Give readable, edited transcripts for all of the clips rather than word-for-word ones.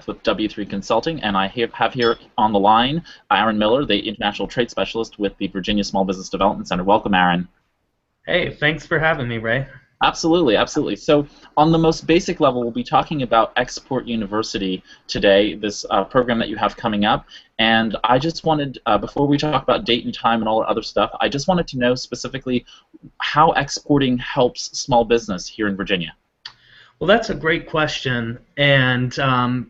with W3 Consulting, and I have here on the line Aaron Miller, the International Trade Specialist with the Virginia Small Business Development Center. Welcome, Aaron. Hey, thanks for having me, Ray. Absolutely, absolutely. So on the most basic level, we'll be talking about Export University today, this program that you have coming up. And I just wanted, before we talk about date and time and all that other stuff, I just wanted to know specifically how exporting helps small business here in Virginia. Well, that's a great question, and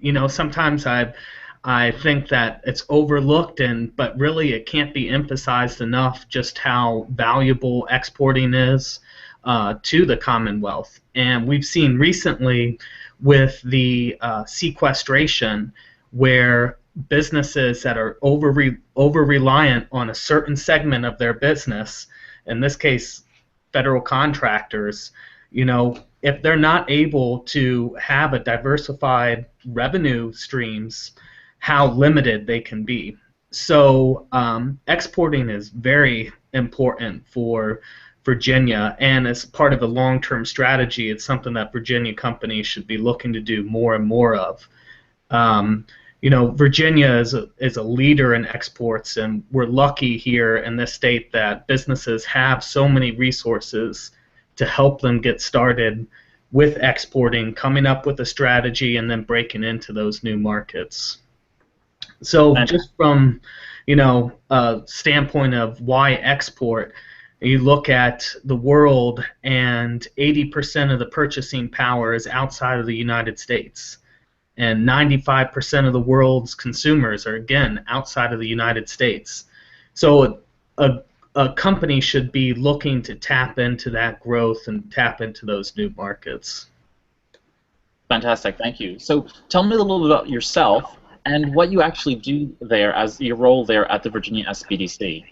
you know, sometimes I think that it's overlooked, but really it can't be emphasized enough just how valuable exporting is to the Commonwealth. And we've seen recently with the sequestration where businesses that are over-reliant on a certain segment of their business, in this case federal contractors, you know, if they're not able to have a diversified revenue streams, how limited they can be. So exporting is very important for Virginia, and as part of a long-term strategy, it's something that Virginia companies should be looking to do more and more of. You know, Virginia is a leader in exports, and we're lucky here in this state that businesses have so many resources to help them get started with exporting, coming up with a strategy, and then breaking into those new markets. So just from, you know, a standpoint of why export, you look at the world and 80% of the purchasing power is outside of the United States. And 95% of the world's consumers are, again, outside of the United States. So a company should be looking to tap into that growth and tap into those new markets. Fantastic, thank you. So tell me a little bit about yourself and what you actually do there as your role there at the Virginia SBDC.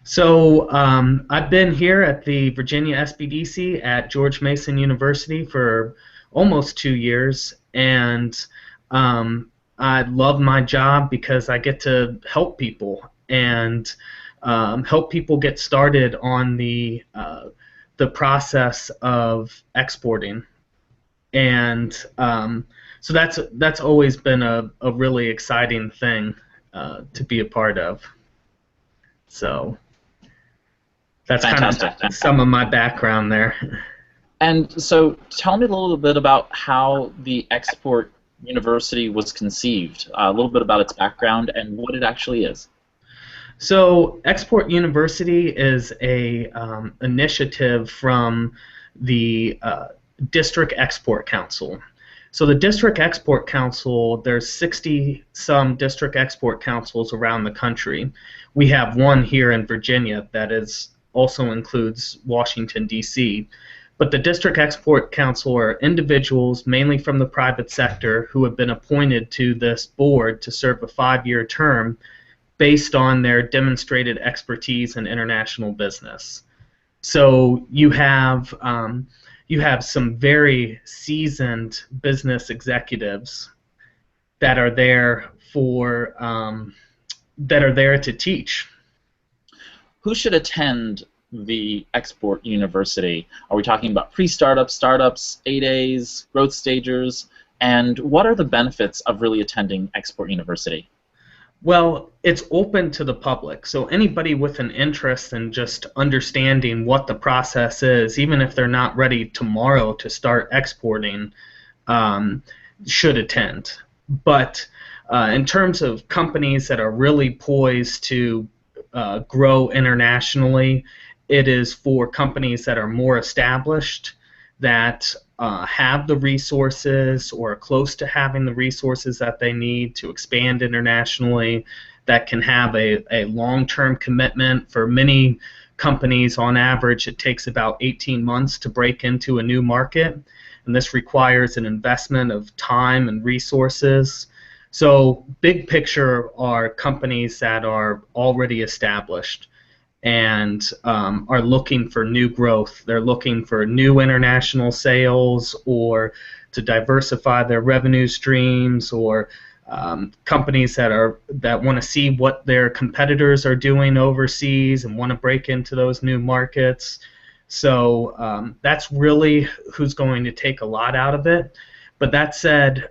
So I've been here at the Virginia SBDC at George Mason University for almost 2 years, and I love my job because I get to help people and help people get started on the process of exporting, and so that's always been a really exciting thing to be a part of. So that's fantastic. Kind of some of my background there. And so tell me a little bit about how the Export University was conceived, a little bit about its background and what it actually is. So Export University is a initiative from the District Export Council. So the District Export Council, there's 60-some District Export Councils around the country. We have one here in Virginia that also includes Washington, D.C., but the District Export Council are individuals, mainly from the private sector, who have been appointed to this board to serve a 5-year term based on their demonstrated expertise in international business. So you have some very seasoned business executives that are there to teach. Who should attend the Export University? Are we talking about pre-startups, startups, 8As, growth stagers, and what are the benefits of really attending Export University? Well, it's open to the public, so anybody with an interest in just understanding what the process is, even if they're not ready tomorrow to start exporting, should attend. But in terms of companies that are really poised to grow internationally, it is for companies that are more established, that have the resources or are close to having the resources that they need to expand internationally, that can have a long-term commitment. For many companies, on average, it takes about 18 months to break into a new market, and this requires an investment of time and resources. So big picture are companies that are already established and are looking for new growth. They're looking for new international sales or to diversify their revenue streams, or companies that want to see what their competitors are doing overseas and want to break into those new markets. So that's really who's going to take a lot out of it. But that said,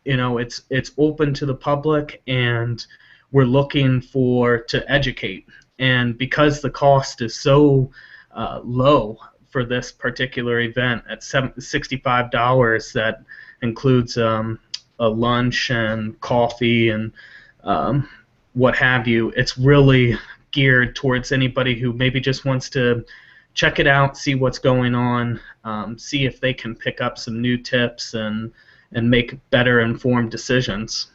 it's open to the public, and we're looking to educate. And because the cost is so low for this particular event at $65, that includes a lunch and coffee and what have you. It's really geared towards anybody who maybe just wants to check it out, see what's going on, see if they can pick up some new tips and make better informed decisions.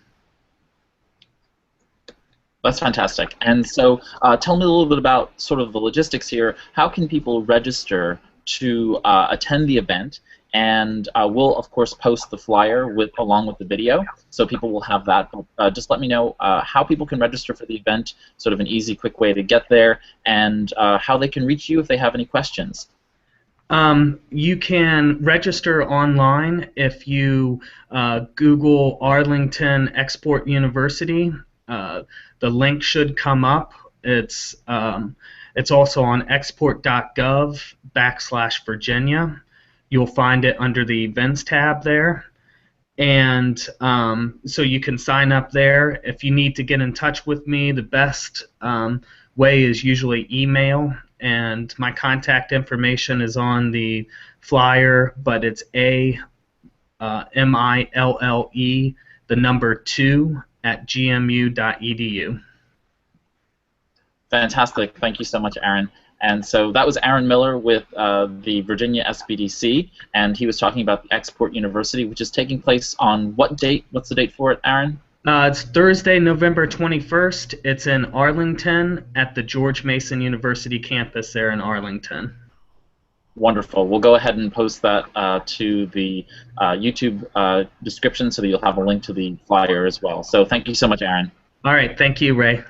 That's fantastic. And so tell me a little bit about sort of the logistics here. How can people register to attend the event? And we'll, of course, post the flyer along with the video, so people will have that. Just let me know how people can register for the event, sort of an easy, quick way to get there, and how they can reach you if they have any questions. You can register online if you Google Arlington Export University. The link should come up. It's also on export.gov/Virginia. You'll find it under the events tab there. And so you can sign up there. If you need to get in touch with me, the best way is usually email. And my contact information is on the flyer, but it's MILLE, the number 2 at gmu.edu. Fantastic. Thank you so much, Aaron. And so that was Aaron Miller with the Virginia SBDC, and he was talking about the Export University, which is taking place on what date? What's the date for it, Aaron? It's Thursday, November 21st. It's in Arlington at the George Mason University campus there in Arlington. Wonderful. We'll go ahead and post that to the YouTube description so that you'll have a link to the flyer as well. So thank you so much, Aaron. All right. Thank you, Ray.